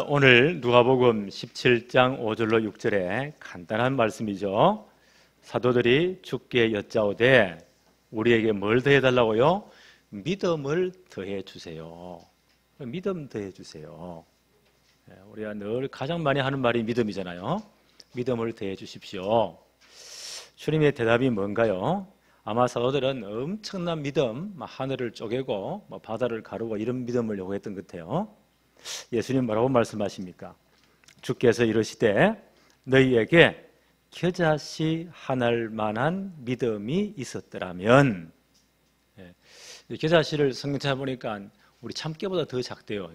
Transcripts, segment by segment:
오늘 누가복음 17장 5절로 6절에 간단한 말씀이죠. 사도들이 주께 여짜오되 우리에게 뭘 더해달라고요? 믿음을 더해주세요. 믿음 더해주세요. 우리가 늘 가장 많이 하는 말이 믿음이잖아요. 믿음을 더해주십시오. 주님의 대답이 뭔가요? 아마 사도들은 엄청난 믿음, 하늘을 쪼개고 바다를 가르고 이런 믿음을 요구했던 것 같아요. 예수님 뭐라고 말씀하십니까? 주께서 이르시되 너희에게 겨자씨 하나일 만한 믿음이 있었더라면, 겨자씨를 성경책에 보니까 우리 참깨보다 더 작대요.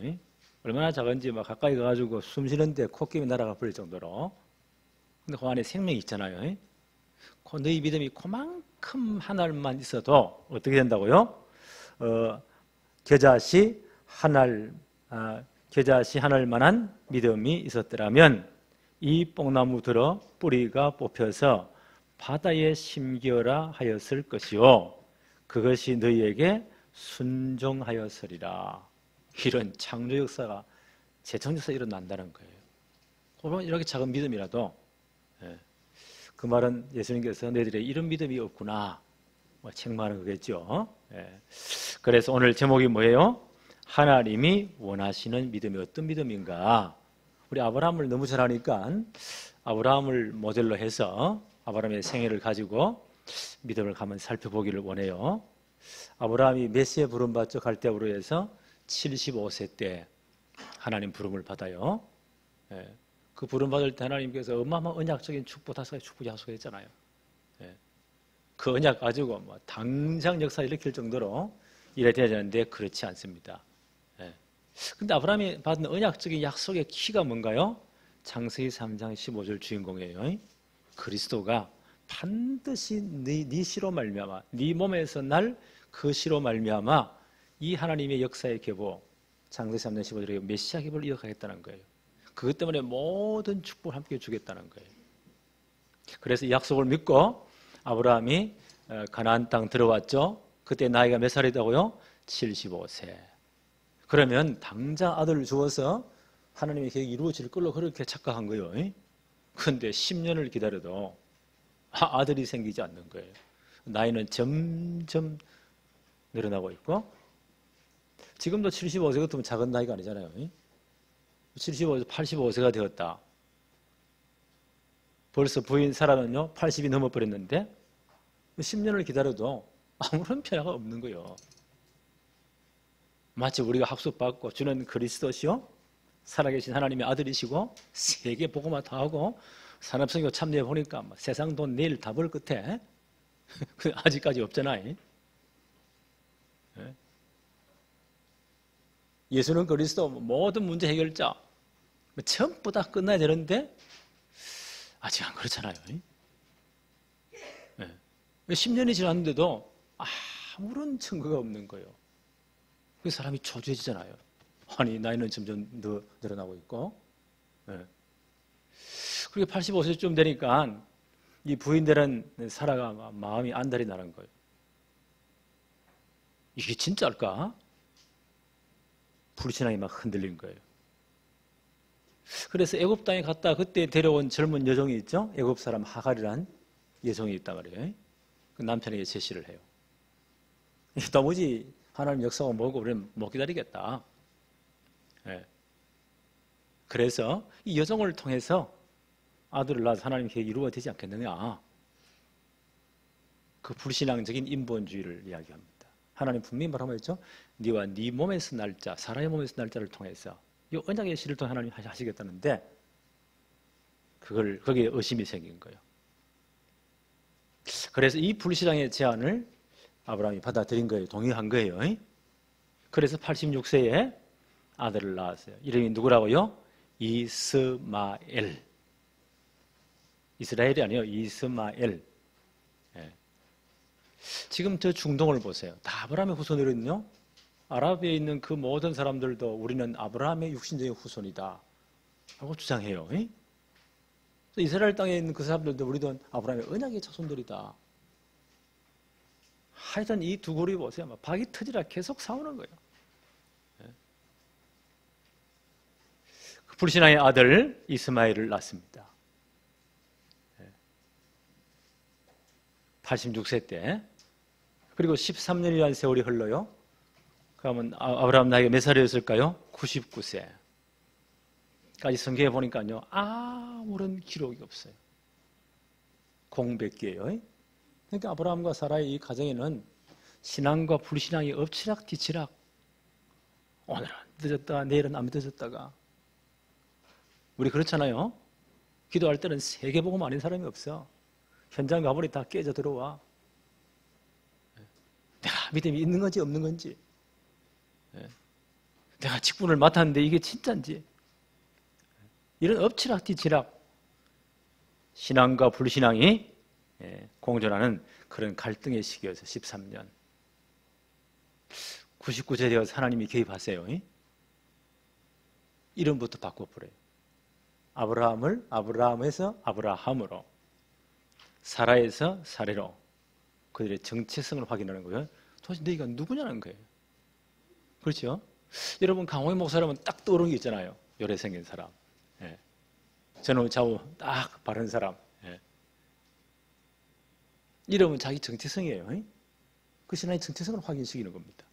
얼마나 작은지 가까이 가가지고 숨 쉬는데 코끼리 날아가 버릴 정도로. 근데 그 안에 생명이 있잖아요. 너희 믿음이 그만큼 하나만 있어도 어떻게 된다고요? 겨자씨 하나일 만한 믿음이 있었더라면 이 뽕나무 들어 뿌리가 뽑혀서 바다에 심기어라 하였을 것이요 그것이 너희에게 순종하였으리라. 이런 창조 역사가 재창조에서 일어난다는 거예요. 그러면 이렇게 작은 믿음이라도, 그 말은 예수님께서 너희들의 이런 믿음이 없구나 책망하는 거겠죠. 그래서 오늘 제목이 뭐예요? 하나님이 원하시는 믿음이 어떤 믿음인가? 우리 아브라함을 너무 잘 아니까 아브라함을 모델로 해서 아브라함의 생애를 가지고 믿음을 한번 살펴보기를 원해요. 아브라함이 메시아 부름받죠. 갈대아우르 에서 75세 때 하나님 부름을 받아요. 그 부름받을 때 하나님께서 어마어마한 언약적인 축복, 5가지 축복 약속했잖아요. 그 언약 가지고 당장 역사 일으킬 정도로 일해야 되는데 그렇지 않습니다. 근데 아브라함이 받은 언약적인 약속의 키가 뭔가요? 창세기 3장 15절 주인공이에요. 그리스도가 반드시 네 씨로 말미암아, 네 몸에서 날 그 씨로 말미암아 이 하나님의 역사의 계보, 창세기 3장 15절에 메시아 계보를 이어가겠다는 거예요. 그것 때문에 모든 축복을 함께 주겠다는 거예요. 그래서 이 약속을 믿고 아브라함이 가나안 땅 들어왔죠. 그때 나이가 몇 살이다고요? 75세. 그러면 당장 아들을 주어서 하나님의 계획이 이루어질 걸로 그렇게 착각한 거예요. 그런데 10년을 기다려도 아들이 생기지 않는 거예요. 나이는 점점 늘어나고 있고, 지금도 75세 같으면 작은 나이가 아니잖아요. 75에서 85세가 되었다. 벌써 부인 사라는요 80이 넘어버렸는데 10년을 기다려도 아무런 변화가 없는 거예요. 마치 우리가 학습받고 주는 그리스도시요 살아계신 하나님의 아들이시고 세계 복음화 다 하고 산업성교 참여해 보니까 세상 돈 내일 다 벌 끝에 아직까지 없잖아요. 예수는 그리스도 모든 문제 해결자 전부 다 끝나야 되는데 아직 안 그렇잖아요. 10년이 지났는데도 아무런 증거가 없는 거예요. 그 사람이 초조해지잖아요. 아니 나이는 점점 늘어나고 있고. 그리고 85세쯤 되니까 이 부인들은 살아가 마음이 안달이 나는 거예요. 이게 진짜일까? 불신앙이 막 흔들린 거예요. 그래서 애굽 땅에 갔다 그때 데려온 젊은 여종이 있죠. 애굽 사람 하갈이란 여종이 있단 말이에요. 그 남편에게 제시를 해요. 도무지 하나님 역사가 뭐고 우리는 못 기다리겠다. 그래서 이 여종을 통해서 아들을 낳아서 하나님 계획이 이루어지지 않겠느냐. 그 불신앙적인 인본주의를 이야기합니다. 하나님 분명히 뭐라고 했죠? 네와 네 몸에서 날짜, 사람의 몸에서 날짜를 통해서 이 언약의 시를 통해 하나님 하시겠다는데 거기에 의심이 생긴 거예요. 그래서 이 불신앙의 제안을 아브라함이 받아들인 거예요. 동의한 거예요. 그래서 86세에 아들을 낳았어요. 이름이 누구라고요? 이스마엘. 이스라엘이 아니에요. 이스마엘. 지금 저 중동을 보세요. 다 아브라함의 후손이거든요. 아랍에 있는 그 모든 사람들도 우리는 아브라함의 육신적인 후손이다 하고 주장해요. 이스라엘 땅에 있는 그 사람들도 우리도 아브라함의 언약의 자손들이다. 하여튼 이 두 그룹이 보세요. 박이 터지라 계속 싸우는 거예요. 불신앙의 아들 이스마엘을 낳습니다. 86세 때. 그리고 13년이라는 세월이 흘러요. 그러면 아브라함 나이가 몇 살이었을까요? 99세. 까지 성경에 보니까요, 아무런 기록이 없어요. 공백기예요. 그러니까 아브라함과 사라의 이 가정에는 신앙과 불신앙이 엎치락뒤치락, 오늘은 늦었다가 내일은 안 늦었다가. 우리 그렇잖아요. 기도할 때는 세계복음 아닌 사람이 없어. 현장 가보니 다 깨져 들어와. 내가 믿음이 있는 건지 없는 건지, 내가 직분을 맡았는데 이게 진짜인지, 이런 엎치락뒤치락, 신앙과 불신앙이 공존하는 그런 갈등의 시기여서 13년. 99세 되어서 하나님이 개입하세요. 이름부터 바꿔버려요. 아브라함을 아브라함에서 아브라함으로, 사라에서 사레로 그들의 정체성을 확인하는 거예요. 도대체 너희가 누구냐는 거예요. 그렇죠? 여러분 강호의 목사라면 딱 떠오르는 게 있잖아요. 요래 생긴 사람, 전후 좌우 딱 바른 사람. 이러면 자기 정체성이에요. 그 신앙의 정체성을 확인시키는 겁니다.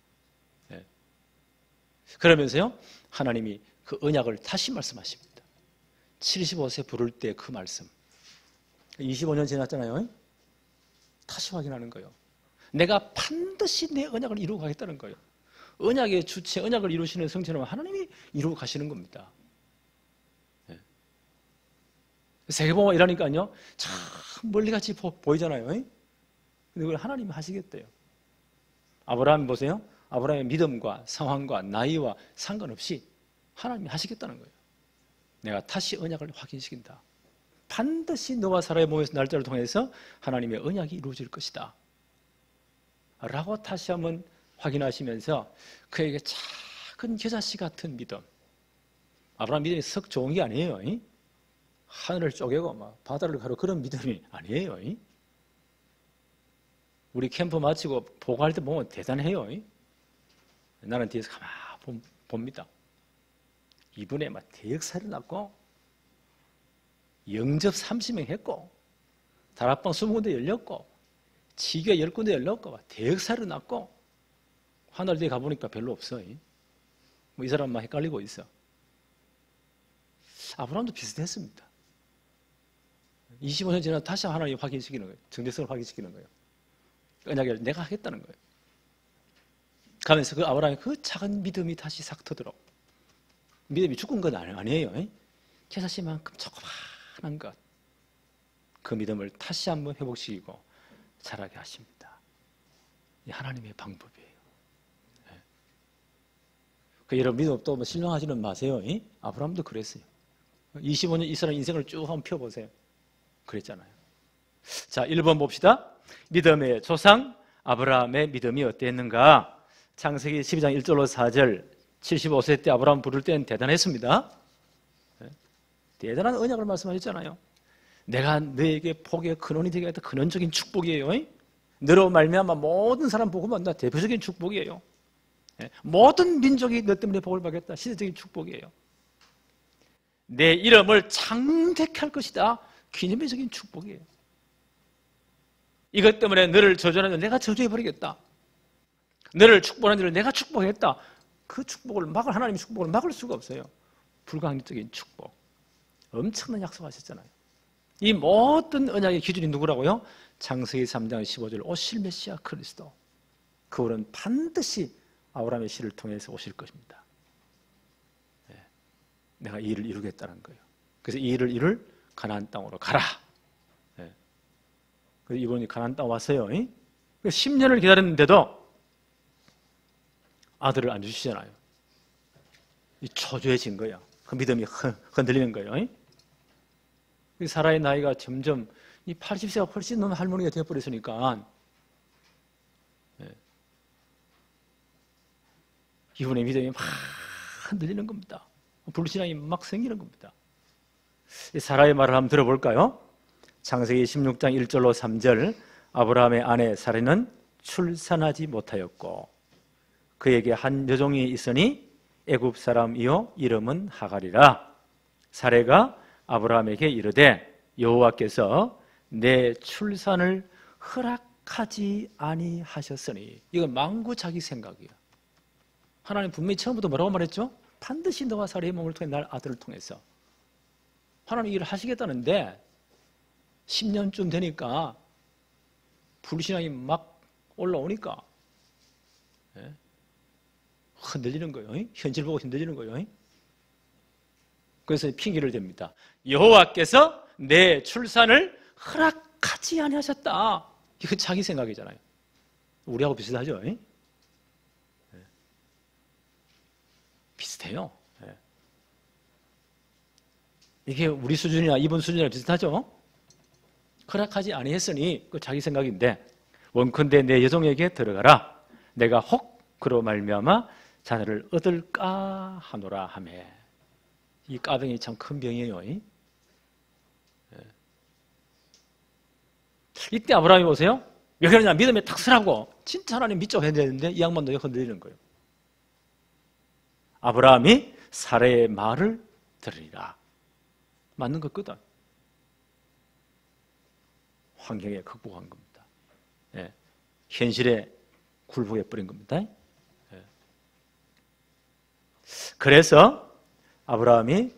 그러면서요, 하나님이 그 언약을 다시 말씀하십니다. 75세 부를 때 그 말씀. 25년 지났잖아요. 다시 확인하는 거예요. 내가 반드시 내 언약을 이루고 가겠다는 거예요. 언약의 주체, 언약을 이루시는 성체는 하나님이 이루고 가시는 겁니다. 세계복음을 이라니까요, 참 멀리같이 보이잖아요. 근데 그걸 하나님이 하시겠대요. 아브라함 보세요. 아브라함의 믿음과 상황과 나이와 상관없이 하나님이 하시겠다는 거예요. 내가 다시 언약을 확인시킨다. 반드시 너와 사라의 몸에서 날짜를 통해서 하나님의 언약이 이루어질 것이다 라고 다시 한번 확인하시면서 그에게 작은 겨자씨 같은 믿음. 아브라함 믿음이 썩 좋은 게 아니에요. 하늘을 쪼개고 막 바다를 가로 그런 믿음이 아니에요. 우리 캠프 마치고 보고할 때 보면 대단해요. 나는 뒤에서 가만히 봅니다. 이분의 막 대역사를 낳고 영접 30명 했고 다락방 20군데 열렸고 지교회 10군데 열렸고 막 대역사를 낳고 하늘 뒤에 가보니까 별로 없어. 뭐 이 사람만 헷갈리고 있어. 아브라함도 비슷했습니다. 25년 지나 다시 하나님 확인시키는 거예요. 정체성을 확인시키는 거예요. 언약을 내가 하겠다는 거예요. 가면서 그 아브라함의 그 작은 믿음이 다시 싹 터도록. 믿음이 죽은 건 아니에요. 겨자씨만큼 조그마한 것. 그 믿음을 다시 한번 회복시키고 자라게 하십니다. 이 하나님의 방법이에요. 그 여러분 믿음 없다고 뭐 실망하지는 마세요. 아브라함도 그랬어요. 25년 이 사람 인생을 쭉 한번 펴보세요. 그랬잖아요. 자, 1번 봅시다. 믿음의 조상 아브라함의 믿음이 어땠는가? 창세기 12장 1절로 4절. 75세 때 아브라함 부를 때는 대단했습니다. 대단한 언약을 말씀하셨잖아요. 내가 너에게 복의 근원이 되게 하겠다. 근원적인 축복이에요. 너로 말미암아 모든 사람 복음은 나 대표적인 축복이에요. 모든 민족이 너 때문에 복을 받겠다. 시대적인 축복이에요. 내 이름을 창대케 할 것이다. 기념비적인 축복이에요. 이것 때문에 너를 저주하는 내가 저주해버리겠다. 너를 축복하는 자를 내가 축복했다. 그 축복을 하나님의 축복을 막을 수가 없어요. 불가항력적인 축복. 엄청난 약속하셨잖아요. 이 모든 언약의 기준이 누구라고요? 창세기 3장 15절 오실 메시아 그리스도. 그분은 반드시 아브라함의 씨를 통해서 오실 것입니다. 내가 이 일을 이루겠다는 거예요. 그래서 이 일을 이룰 가나안 땅으로 가라. 그래서 이분이 가나안 땅 왔어요. 10년을 기다렸는데도 아들을 안 주시잖아요. 초조해진 거야. 그 믿음이 흔들리는 거예요. 사라의 나이가 점점 80세가 훨씬 넘는 할머니가 되어버렸으니까 이분의 믿음이 막 흔들리는 겁니다. 불신앙이 막 생기는 겁니다. 사라의 말을 한번 들어볼까요? 창세기 16장 1절로 3절. 아브라함의 아내 사라는 출산하지 못하였고 그에게 한 여종이 있으니 애굽 사람이요 이름은 하갈이라. 사레가 아브라함에게 이르되 여호와께서 내 출산을 허락하지 아니하셨으니. 이건 망구 자기 생각이야. 하나님 분명히 처음부터 뭐라고 말했죠? 반드시 너와 사레의 몸을 통해 날 아들을 통해서. 하나님 일을 하시겠다는데 10년쯤 되니까 불신앙이 막 올라오니까 흔들리는 거예요. 현실 보고 흔들리는 거예요. 그래서 핑계를 댑니다. 여호와께서 내 출산을 허락하지 아니하셨다. 이거 자기 생각이잖아요. 우리하고 비슷하죠? 비슷해요. 이게 우리 수준이나 이분 수준이랑 비슷하죠? 허락하지 아니했으니 그 자기 생각인데 원컨대 내 여종에게 들어가라. 내가 혹 그로 말미암아 자녀를 얻을까 하노라 하매. 이 까병이 참 큰 병이에요. 이때 아브라함이 보세요. 왜 그러냐? 믿음에 탁 서라고 진짜 하나님 믿자고 해야 되는데 이 양반도 흔들리는 거예요. 아브라함이 사레의 말을 들으리라. 맞는 거거든. 환경에 극복한 겁니다. 현실에 굴복해 버린 겁니다. 그래서 아브라함이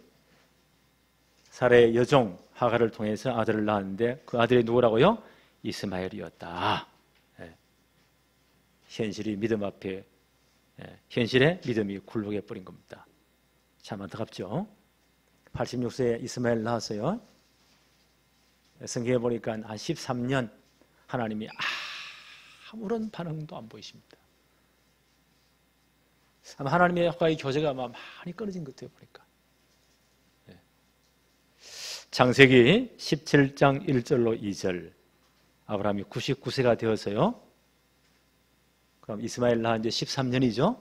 사레의 여종 하갈을 통해서 아들을 낳았는데 그 아들이 누구라고요? 이스마엘이었다. 현실이 믿음 앞에 현실에 믿음이 굴복해 버린 겁니다. 참 안타깝죠. 86세에 이스마엘 낳았어요. 성경에 보니까 한 13년 하나님이 아무런 반응도 안 보이십니다. 아마 하나님과의 교제가 많이 끊어진 것 같아요. 보니까. 창세기 17장 1절로 2절. 아브라함이 99세가 되어서요. 그럼 이스마엘 낳은 지 13년이죠.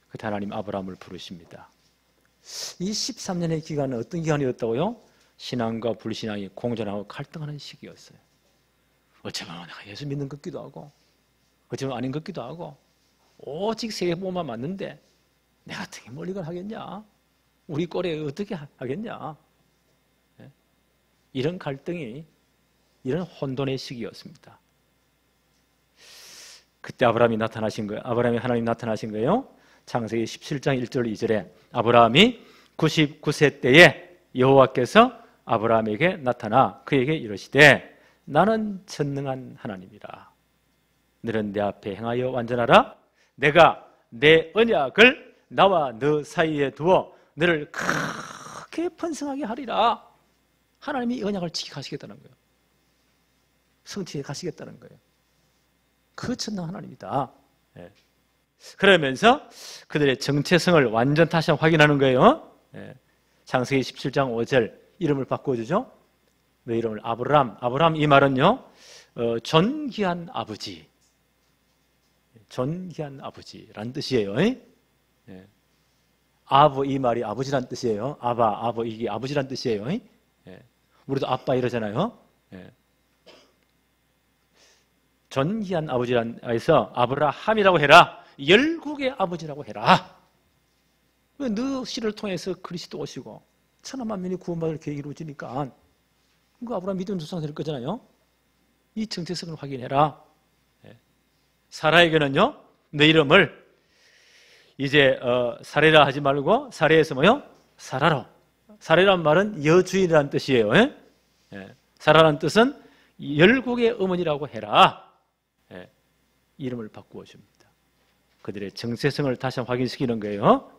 그때 하나님 아브라함을 부르십니다. 이 13년의 기간은 어떤 기간이었다고요? 신앙과 불신앙이 공존하고 갈등하는 시기였어요. 어쩌면 내가 예수 믿는 것 같기도 하고 어쩌면 아닌 것 같기도 하고 오직 세계보험만 맞는데 내가 어떻게 멀리걸 하겠냐? 우리 꼴에 어떻게 하겠냐? 이런 갈등이 이런 혼돈의 시기였습니다. 그때 아브라함이 나타나신 거예요. 아브라함이 하나님 나타나신 거예요. 창세기 17장 1절 2절에 아브라함이 99세 때에 여호와께서 아브라함에게 나타나 그에게 이르시되 나는 전능한 하나님이라. 너는 내 앞에 행하여 완전하라. 내가 내 언약을 나와 너 사이에 두어 너를 크게 번성하게 하리라. 하나님이 언약을 지키게 하시겠다는 거예요. 성취해 가시겠다는 거예요. 그 전능한 하나님이다. 그러면서 그들의 정체성을 완전 다시 확인하는 거예요. 창세기 17장 5절 이름을 바꿔주죠. 너 이름을 아브람 이 말은요 존귀한 아버지, 존귀한 아버지란 뜻이에요. 아버 이 말이 아버지란 뜻이에요. 아버 이게 아버지란 뜻이에요. 우리도 아빠 이러잖아요. 존귀한 아버지란 해서 아브라함이라고 해라. 열국의 아버지라고 해라. 왜 너 씨를 통해서 그리스도 오시고 천하 만민이 구원받을 계획이 이루어지니까 그 아브라함 믿음 조상 될 거잖아요. 이 정체성을 확인해라. 사라에게는요 너 이름을 이제 사레라 하지 말고 사레에서 뭐요? 사라로. 사레란 말은 여주인이라는 뜻이에요. 사라라는 뜻은 열국의 어머니라고 해라. 이름을 바꾸어 줍니다. 그들의 정체성을 다시 확인시키는 거예요.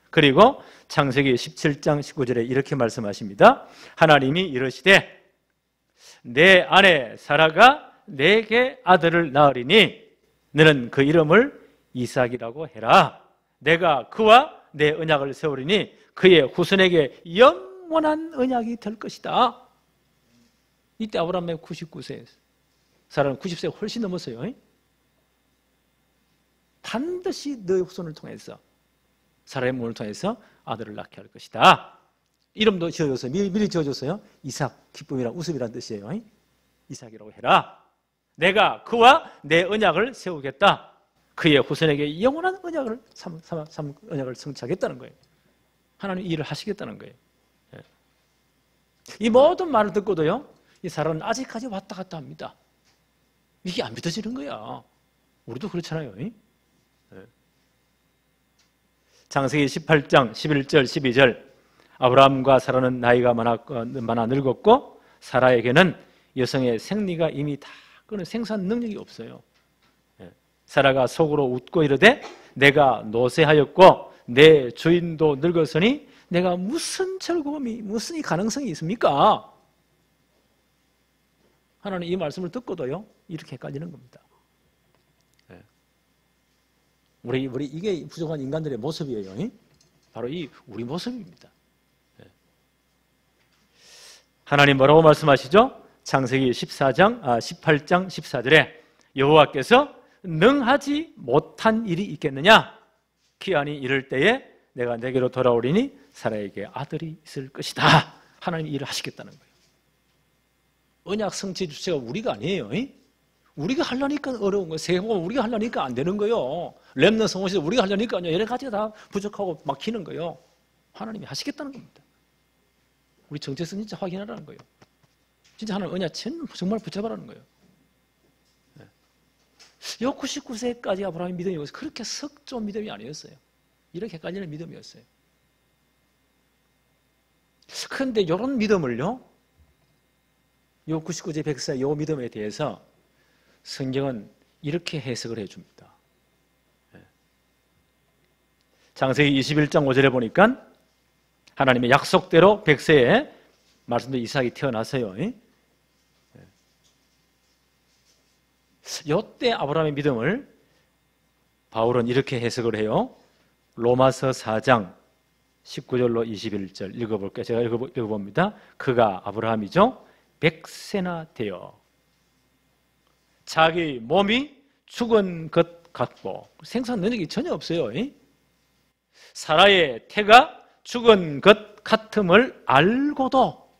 그리고 창세기 17장 19절에 이렇게 말씀하십니다. 하나님이 이르시되 내 아내 사라가 내게 아들을 낳으리니 너는 그 이름을 이삭이라고 해라. 내가 그와 내 언약을 세우리니 그의 후손에게 영원한 언약이 될 것이다. 이때 아브라함이 99세, 사라는 90세가 훨씬 넘었어요. 반드시 너의 후손을 통해서 사라의 몸을 통해서 아들을 낳게 할 것이다. 이름도 지어줬어요. 미리 지어줬어요. 이삭, 기쁨이란 웃음이란 뜻이에요. 이삭이라고 해라. 내가 그와 내 언약을 세우겠다. 그의 후손에게 영원한 언약을 언약을 성취하겠다는 거예요. 하나님 이 일을 하시겠다는 거예요. 이 모든 말을 듣고도요, 이 사람은 아직까지 왔다 갔다 합니다. 이게 안 믿어지는 거야. 우리도 그렇잖아요. 창세기 18장 11절 12절 아브라함과 사라는 나이가 많아 늙었고 사라에게는 여성의 생리가 이미 다 끊은 생산 능력이 없어요. 사라가 속으로 웃고 이르되 내가 노쇠하였고 내 주인도 늙었으니 내가 무슨 즐거움이 무슨 이 가능성이 있습니까? 하나님 이 말씀을 듣고도요 이렇게 헷갈리는 겁니다. 우리 이게 부족한 인간들의 모습이에요. 바로 이 우리 모습입니다. 하나님 뭐라고 말씀하시죠? 창세기 18장 14절에 여호와께서 능하지 못한 일이 있겠느냐? 기한이 이를 때에 내가 내게로 돌아오리니 사라에게 아들이 있을 것이다. 하나님 일을 하시겠다는 거예요. 언약 성취 주체가 우리가 아니에요. 우리가 하려니까 어려운 거예요. 세계복음 우리가 하려니까 안 되는 거예요. 렘넌트 성공시대 우리가 하려니까 여러 가지가 다 부족하고 막히는 거예요. 하나님이 하시겠다는 겁니다. 우리 정체성 진짜 확인하라는 거예요. 진짜 하나님 언약 정말 붙잡아라는 거예요. 요 99세까지 아브라함의 믿음이 그렇게 썩 좋은 믿음이 아니었어요. 이렇게 헷갈리는 믿음이었어요. 그런데 이런 믿음을요, 요 99세 100세 요 믿음에 대해서 성경은 이렇게 해석을 해줍니다. 창세기 21장 5절에 보니까 하나님의 약속대로 100세에 말씀대로 이삭이 태어나서요. 이때 아브라함의 믿음을 바울은 이렇게 해석을 해요. 로마서 4장 19절로 21절 읽어볼게요. 제가 읽어봅니다. 그가 아브라함이죠. 100세나 되어 자기 몸이 죽은 것 같고 생산 능력이 전혀 없어요. 사라의 태가 죽은 것 같음을 알고도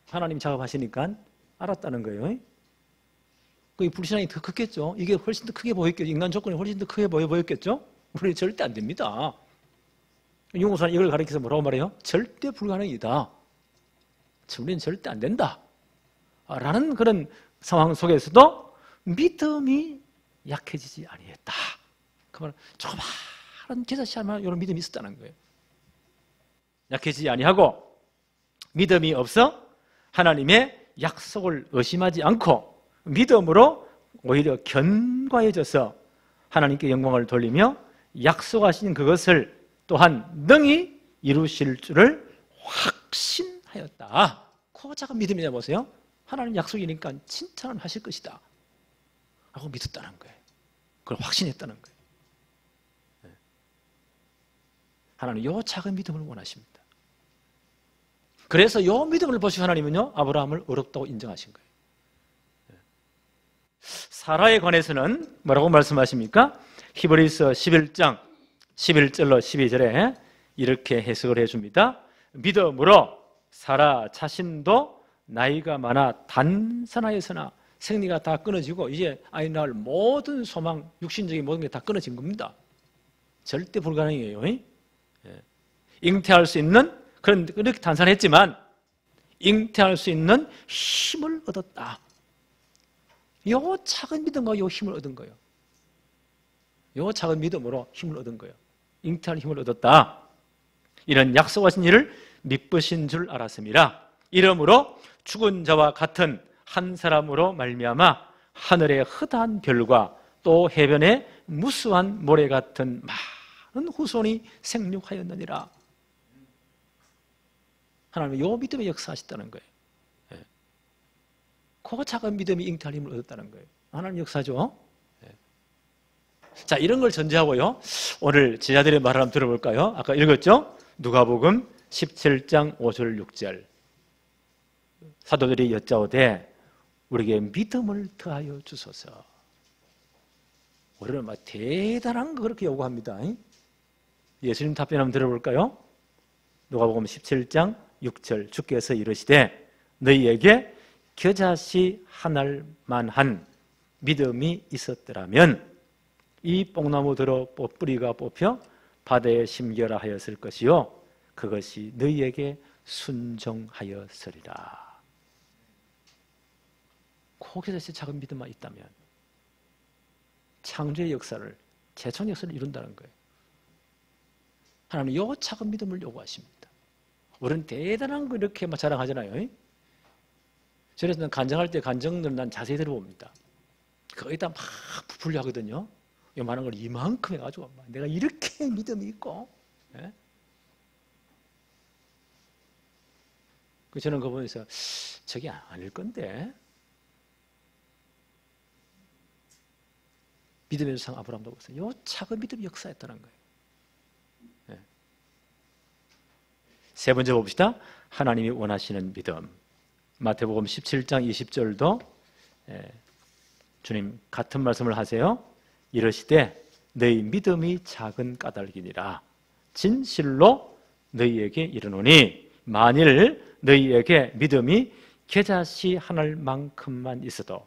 하나님 작업하시니까 알았다는 거예요. 그 불신앙이 더 컸겠죠. 이게 훨씬 더 크게 보였겠죠. 인간 조건이 훨씬 더 크게 보였겠죠. 우리 절대 안 됩니다. 용호사는 이걸 가리켜서 뭐라고 말해요? 절대 불가능이다. 우리는 절대 안 된다. 라는 그런 상황 속에서도 믿음이 약해지지 아니했다. 그 말은 조그마한 제자씨만 이런 믿음이 있었다는 거예요. 약해지지 아니하고 믿음이 없어 하나님의 약속을 의심하지 않고 믿음으로 오히려 견고해져서 하나님께 영광을 돌리며 약속하신 그것을 또한 능히 이루실 줄을 확신하였다. 그 작은 믿음이냐 보세요. 하나님 약속이니까 칭찬을 하실 것이다 라고 믿었다는 거예요. 그걸 확신했다는 거예요. 하나님 요 작은 믿음을 원하십니다. 그래서 요 믿음을 보시고 하나님은요 아브라함을 어렵다고 인정하신 거예요. 사라에 관해서는 뭐라고 말씀하십니까? 히브리서 11장 11절로 12절에 이렇게 해석을 해줍니다. 믿음으로 사라 자신도 나이가 많아 단산하였으나 생리가 다 끊어지고 이제 아이 낳을 모든 소망, 육신적인 모든 게 다 끊어진 겁니다. 절대 불가능이에요. 잉태할 수 있는 그렇게 단산했지만 잉태할 수 있는 힘을 얻었다. 요 작은 믿음과 요 힘을 얻은 거예요. 요 작은 믿음으로 힘을 얻은 거예요. 잉태할 힘을 얻었다. 이런 약속하신 일을 믿으신 줄 알았습니다. 이러므로 죽은 자와 같은 한 사람으로 말미암아 하늘의 흐다한 별과 또 해변의 무수한 모래 같은 많은 후손이 생육하였느니라. 하나님은 요 믿음의 역사하셨다는 거예요. 그 작은 믿음이 잉태할 힘을 얻었다는 거예요. 하나님 역사죠. 자, 이런 걸 전제하고요 오늘 제자들의 말을 한번 들어볼까요? 아까 읽었죠? 누가복음 17장 5절 6절 사도들이 여짜오되 우리에게 믿음을 더하여 주소서. 우리는 막 대단한 거 그렇게 요구합니다. 예수님 답변 한번 들어볼까요? 누가복음 17장 6절 주께서 이르시되 너희에게 겨자씨 한 알만한 믿음이 있었더라면 이 뽕나무 들어 뿌리가 뽑혀 바다에 심겨라 하였을 것이요 그것이 너희에게 순종하였으리라. 거기서 작은 믿음만 있다면 창조의 역사를, 재창 역사를 이룬다는 거예요. 하나님은 요 작은 믿음을 요구하십니다. 우리는 대단한 거 이렇게 막 자랑하잖아요. 저래서 간증할 때 간증을 난 자세히 들어봅니다. 거기다 막 부풀려 하거든요. 요만한 걸 이만큼 해가지고 내가 이렇게 믿음이 있고, 예? 저는 그거 보면서 저게 아닐 건데 믿음의 조상 아브라함도 보세요. 요 작은 믿음이 역사했다는 거예요. 예. 세 번째 봅시다. 하나님이 원하시는 믿음. 마태복음 17장 20절도 주님 같은 말씀을 하세요. 이르시되 너희 믿음이 작은 까닭이니라. 진실로 너희에게 이르노니 만일 너희에게 믿음이 겨자씨 하늘만큼만 있어도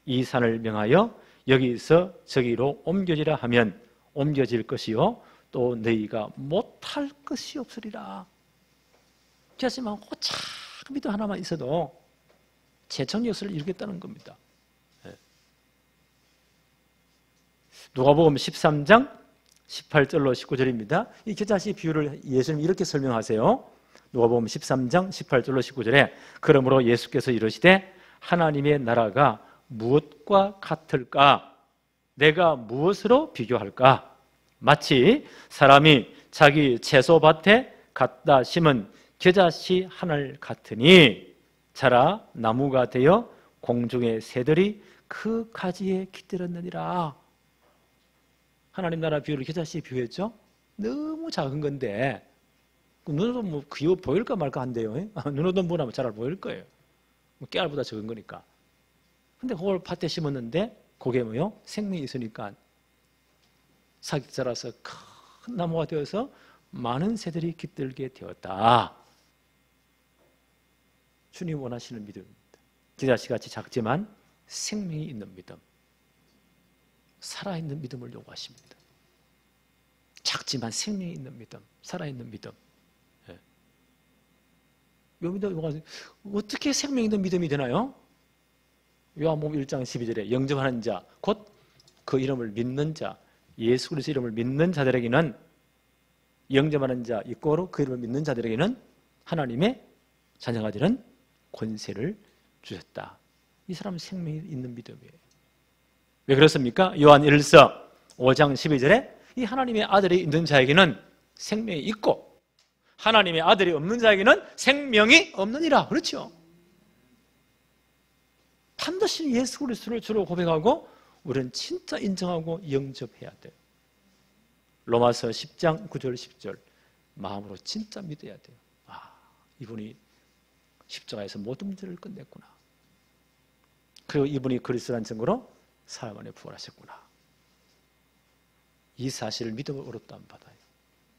이 산을 명하여 여기서 저기로 옮겨지라 하면 옮겨질 것이요 또 너희가 못할 것이 없으리라. 겨자씨만 작은 믿음 하나만 있어도 재청 역사를 이루겠다는 겁니다. 누가복음 13장 18절로 19절입니다. 이 겨자씨 비유를 예수님이 이렇게 설명하세요. 누가복음 13장 18절로 19절에 그러므로 예수께서 이르시되 하나님의 나라가 무엇과 같을까? 내가 무엇으로 비교할까? 마치 사람이 자기 채소밭에 갖다 심은 겨자씨 하늘 같으니 자라 나무가 되어 공중의 새들이 그 가지에 깃들었느니라. 하나님 나라 비유를 겨자씨 비유했죠? 너무 작은 건데 눈으로 뭐 귀여 보일까 말까 한데요. 눈으로 보면 잘 보일 거예요. 깨알보다 적은 거니까. 근데 그걸 밭에 심었는데 그게 뭐요? 생명이 있으니까 싹이 자라서 큰 나무가 되어서 많은 새들이 깃들게 되었다. 주님 원하시는 믿음입니다. 겨자씨같이 작지만 생명이 있는 믿음, 살아있는 믿음을 요구하십니다. 작지만 생명이 있는 믿음, 살아있는 믿음. 예. 요 믿음 어떻게 생명 있는 믿음이 되나요? 요한복음 1장 12절에 영접하는 자, 곧 그 이름을 믿는 자, 예수 그리스도 이름을 믿는 자들에게는 영접하는 자, 이꼬로 그 이름을 믿는 자들에게는 하나님의 자녀가 되는 권세를 주셨다. 이 사람은 생명이 있는 믿음이에요. 왜 그렇습니까? 요한 1서 5장 12절에 이 하나님의 아들이 있는 자에게는 생명이 있고 하나님의 아들이 없는 자에게는 생명이 없느니라. 그렇죠? 반드시 예수 그리스도를 주로 고백하고 우리는 진짜 인정하고 영접해야 돼요. 로마서 10장 9절 10절 마음으로 진짜 믿어야 돼요. 아, 이분이 십자가에서 모든 문제를 끝냈구나. 그리고 이분이 그리스도라는 증거로 사흘 만에 부활하셨구나. 이 사실을 믿음으로 얻었다면 받아요.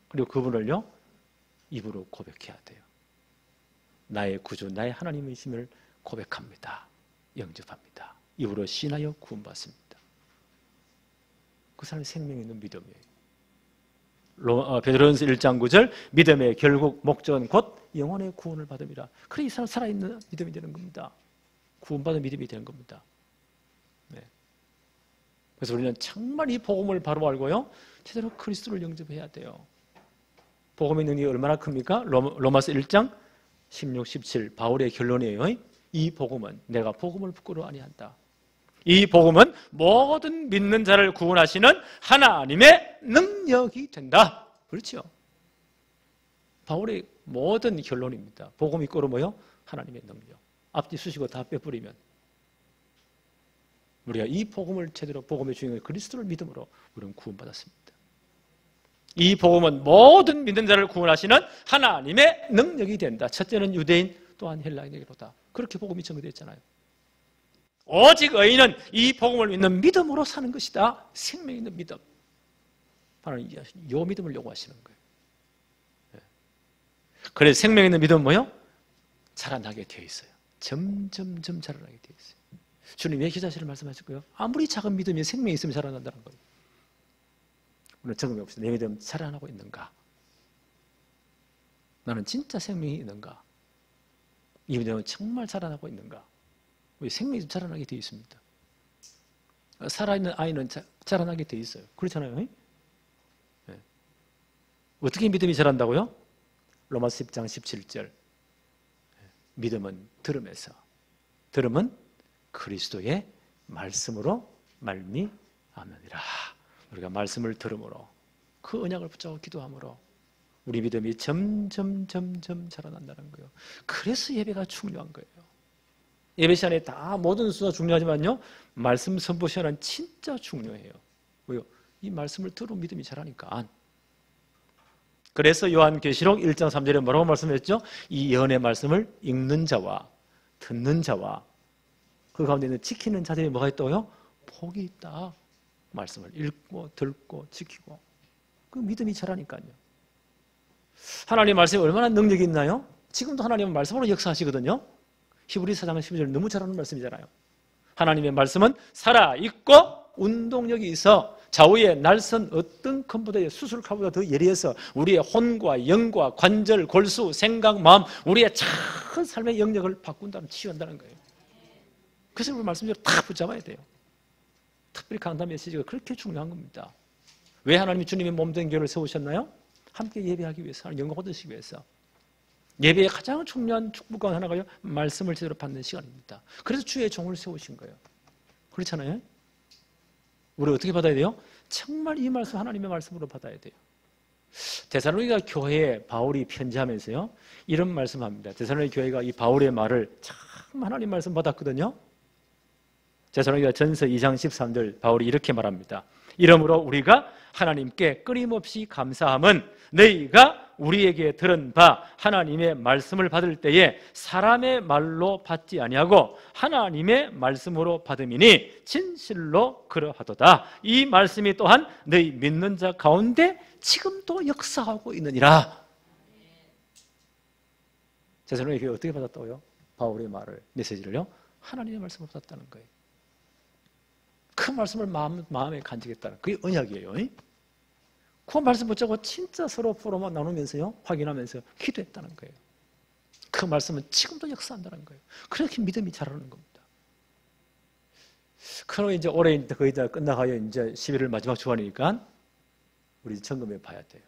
그리고 그분을요 입으로 고백해야 돼요. 나의 구주, 나의 하나님이심을 고백합니다. 영접합니다. 입으로 신하여 구원받습니다. 그 사람이 생명이 있는 믿음이에요. 베드로전서 1장 9절 믿음의 결국 목적은 곧 영혼의 구원을 받음이라. 그래 이 사람 살아있는 믿음이 되는 겁니다. 구원받은 믿음이 되는 겁니다. 네. 그래서 우리는 정말 이 복음을 바로 알고요 제대로 그리스도를 영접해야 돼요. 복음의 능력이 얼마나 큽니까? 로마서 1장 16, 17 바울의 결론이에요. 이 복음은 내가 복음을 부끄러워 아니한다. 이 복음은 모든 믿는 자를 구원하시는 하나님의 능력이 된다. 그렇죠? 바울의 모든 결론입니다. 복음이 이꼬로 뭐요? 하나님의 능력. 앞뒤 수식어 다 빼버리면 우리가 이 복음을 제대로 복음의 주인공 그리스도를 믿음으로 우리는 구원받았습니다. 이 복음은 모든 믿는 자를 구원하시는 하나님의 능력이 된다. 첫째는 유대인 또한 헬라인에게로다. 그렇게 복음이 전개됐잖아요. 오직 의인은 이 복음을 믿는 믿음으로 사는 것이다. 생명 있는 믿음. 바로 이 믿음을 요구하시는 거예요. 그래서 생명 있는 믿음은 뭐요? 자라나게 되어 있어요. 점점점 자라나게 되어 있어요. 주님 왜 기자실을 말씀하셨고요? 아무리 작은 믿음이 생명이 있으면 자라난다는 거예요. 우리는 점검해 봅시다. 내 믿음 자라나고 있는가? 나는 진짜 생명이 있는가? 이 믿음은 정말 자라나고 있는가? 우리 생명이 좀 자라나게 되어 있습니다. 살아있는 아이는 자라나게 되어 있어요. 그렇잖아요. 네. 어떻게 믿음이 자란다고요? 로마서 10장 17절. 믿음은 들음에서, 들음은 그리스도의 말씀으로 말미암느니라. 우리가 말씀을 들음으로 그 언약을 붙잡고 기도함으로 우리 믿음이 점점 자라난다는 거예요. 그래서 예배가 중요한 거예요. 예배 시간에 다 모든 수가 중요하지만요, 말씀 선포 시간은 진짜 중요해요. 왜요? 이 말씀을 들으면 믿음이 자라니까. 그래서 요한계시록 1장 3절에 뭐라고 말씀했죠? 이 예언의 말씀을 읽는 자와 듣는 자와 그 가운데 있는 지키는 자들이 뭐가 있다고요? 복이 있다. 말씀을 읽고 듣고 지키고 그 믿음이 자라니까요. 하나님의 말씀이 얼마나 능력이 있나요? 지금도 하나님은 말씀으로 역사하시거든요. 히브리서 4장 12절 너무 잘하는 말씀이잖아요. 하나님의 말씀은 살아있고 운동력이 있어 좌우의 날선 어떤 컴보다의 수술칼보다 더 예리해서 우리의 혼과 영과 관절, 골수, 생각, 마음 우리의 참 삶의 영역을 바꾼다는, 치유한다는 거예요. 그래서 우리 말씀대로 다 붙잡아야 돼요. 특별히 강단 메시지가 그렇게 중요한 겁니다. 왜 하나님이 주님의 몸된 교회를 세우셨나요? 함께 예배하기 위해서, 영광 얻으시기 위해서. 예배의 가장 중요한 축복과 하나가요, 말씀을 제대로 받는 시간입니다. 그래서 주의 종을 세우신 거예요. 그렇잖아요? 우리 어떻게 받아야 돼요? 정말 이 말씀 하나님의 말씀으로 받아야 돼요. 데살로니가 교회에 바울이 편지하면서요, 이런 말씀합니다. 데살로니가 교회가 이 바울의 말을 참 하나님 말씀 받았거든요. 데살로니가 전서 2장 13절 바울이 이렇게 말합니다. 이러므로 우리가 하나님께 끊임없이 감사함은 너희가 우리에게 들은 바 하나님의 말씀을 받을 때에 사람의 말로 받지 아니하고 하나님의 말씀으로 받음이니 진실로 그러하도다. 이 말씀이 또한 너희 믿는 자 가운데 지금도 역사하고 있느니라. 데살로니가 교회 어떻게 받았다고요? 바울의 말을, 메시지를요, 하나님의 말씀을 받았다는 거예요. 그 말씀을 마음에 간직했다는, 그게 언약이에요. 그 말씀 붙잡고 진짜 서로 포로만 나누면서요, 확인하면서 기도했다는 거예요. 그 말씀은 지금도 역사한다는 거예요. 그렇게 믿음이 자라는 겁니다. 그럼 이제 올해 거의 다 끝나가요. 이제 11월 마지막 주간이니까 우리 점검해 봐야 돼요.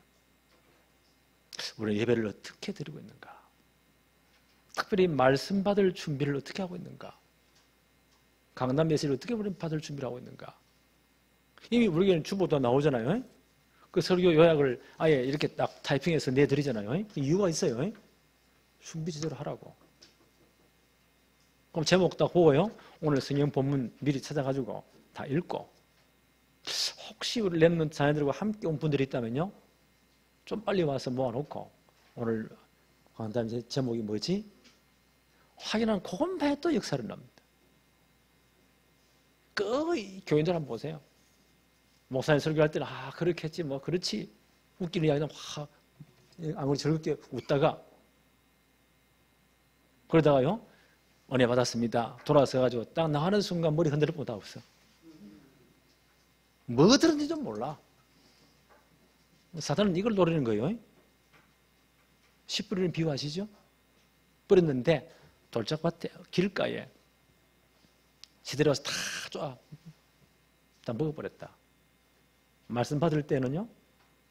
우리는 예배를 어떻게 드리고 있는가? 특별히 말씀 받을 준비를 어떻게 하고 있는가? 강단 메시지를 어떻게 받을 준비를 하고 있는가? 이미 우리에게는 주보도 나오잖아요. 그 설교 요약을 아예 이렇게 딱 타이핑해서 내드리잖아요. 이유가 있어요. 준비 제대로 하라고. 그럼 제목 딱 보고요, 오늘 성경 본문 미리 찾아가지고 다 읽고, 혹시 우리 랩넌트 자녀들과 함께 온 분들이 있다면요, 좀 빨리 와서 모아놓고 오늘 강단 제목이 뭐지? 확인하는 그건 봐야 또 역사를 납니다. 그 교인들 한번 보세요. 목사님 설교할 때는 그렇게 했지 뭐 그렇지 웃기는 이야기는 확 아무리 즐겁게 웃다가 그러다가요, 은혜 받았습니다 돌아서 가지고 딱 나가는 순간 머리 흔들어 보다 없어. 뭐 들었는지 좀 몰라. 사단은 이걸 노리는 거예요. 씨 뿌리는 비유 아시죠? 뿌렸는데 돌짝밭에 길가에 지들이 와서 다 쪼아 다 먹어버렸다. 말씀 받을 때는요,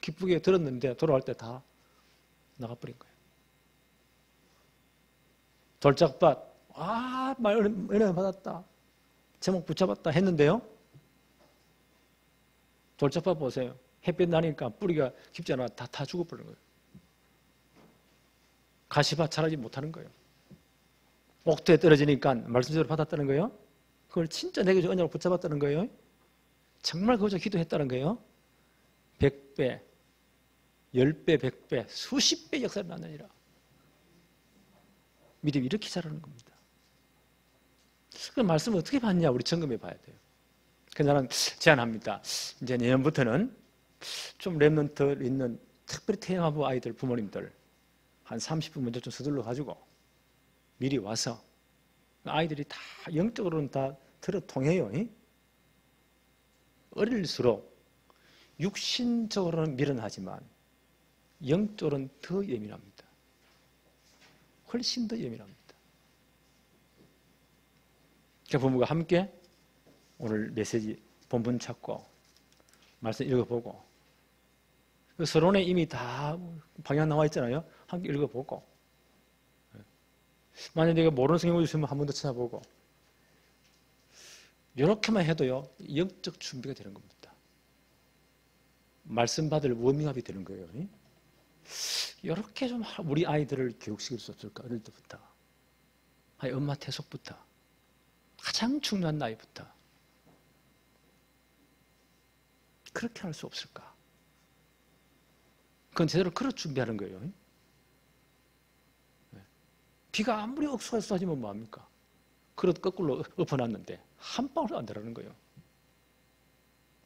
기쁘게 들었는데 돌아올 때 다 나가버린 거예요. 돌짝밭, 은혜 받았다, 제목 붙잡았다 했는데요, 돌짝밭 보세요. 햇빛 나니까 뿌리가 깊잖아. 다 죽어버리는 거예요. 가시밭 자라지 못하는 거예요. 옥토에 떨어지니까 말씀대로 받았다는 거예요. 그걸 진짜 내게 언약을 붙잡았다는 거예요. 정말 그것을 기도했다는 거예요. 100배, 10배, 100배, 수십 배 역사를 낳느니라. 믿음이 이렇게 자라는 겁니다. 그 말씀을 어떻게 받냐, 우리 점검해 봐야 돼요. 그래서 나는 제안합니다. 이제 내년부터는 좀 랩런트 있는 특별히 태영아부 아이들 부모님들 한 30분 먼저 좀 서둘러 가지고 미리 와서 아이들이 다 영적으로는 다 들어 통해요. 어릴수록 육신적으로는 미련하지만 영적으로는 더 예민합니다. 훨씬 더 예민합니다. 그러니까 부모가 함께 오늘 메시지 본문 찾고 말씀 읽어보고 서론에 이미 다 방향 나와 있잖아요. 함께 읽어보고 만약에 내가 모르는 성경 있으면 한 번 더 찾아보고 이렇게만 해도요 영적 준비가 되는 겁니다. 말씀 받을 워밍업이 되는 거예요. 이렇게 좀 우리 아이들을 교육시킬 수 없을까? 어릴 때부터 엄마 태속부터 가장 중요한 나이부터 그렇게 할 수 없을까? 그건 제대로 그릇 준비하는 거예요. 비가 아무리 억수가 쏟아지면 뭐합니까? 그릇 거꾸로 엎어놨는데 한 방울도 안 들어가는 거예요.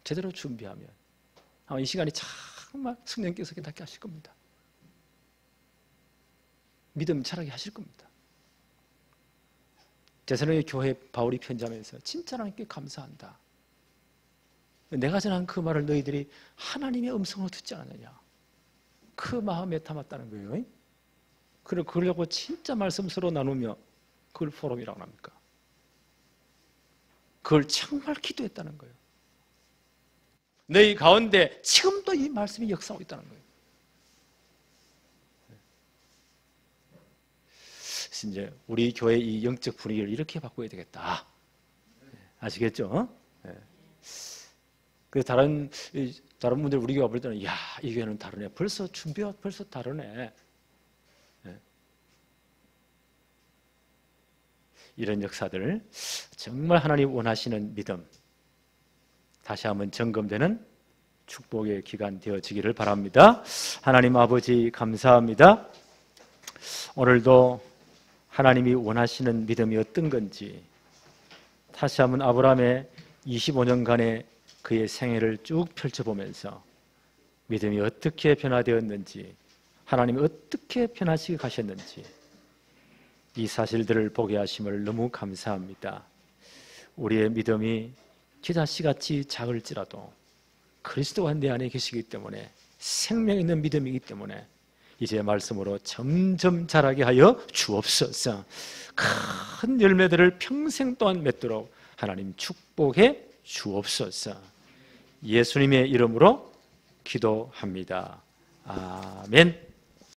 제대로 준비하면 아마 이 시간이 정말 성령께서 깨닫게 하실 겁니다. 믿음 자라게 하실 겁니다. 데살로니가 교회 바울이 편지하면서 진짜 하나님께 감사한다. 내가 전한 그 말을 너희들이 하나님의 음성으로 듣지 않았느냐. 그 마음에 담았다는 거예요. 그러려고 진짜 말씀 서로 나누며 그걸 포럼이라고 합니까? 그걸 정말 기도했다는 거예요. 너희 가운데 지금도 이 말씀이 역사하고 있다는 거예요. 그래서 이제 우리 교회 이 영적 분위기를 이렇게 바꿔야 되겠다. 아시겠죠? 그 다른 분들 우리 교회 와볼 때는 이 교회는 다르네. 벌써 준비가 벌써 다르네. 이런 역사들 정말 하나님 원하시는 믿음 다시 한번 점검되는 축복의 기간 되어지기를 바랍니다. 하나님 아버지 감사합니다. 오늘도 하나님이 원하시는 믿음이 어떤 건지 다시 한번 아브라함의 25년간의 그의 생애를 쭉 펼쳐보면서 믿음이 어떻게 변화되었는지 하나님이 어떻게 변화시켜 가셨는지 이 사실들을 보게 하심을 너무 감사합니다. 우리의 믿음이 겨자씨같이 작을지라도 그리스도가 내 안에 계시기 때문에 생명 있는 믿음이기 때문에 이제 말씀으로 점점 자라게 하여 주옵소서. 큰 열매들을 평생 동안 맺도록 하나님 축복해 주옵소서. 예수님의 이름으로 기도합니다. 아멘.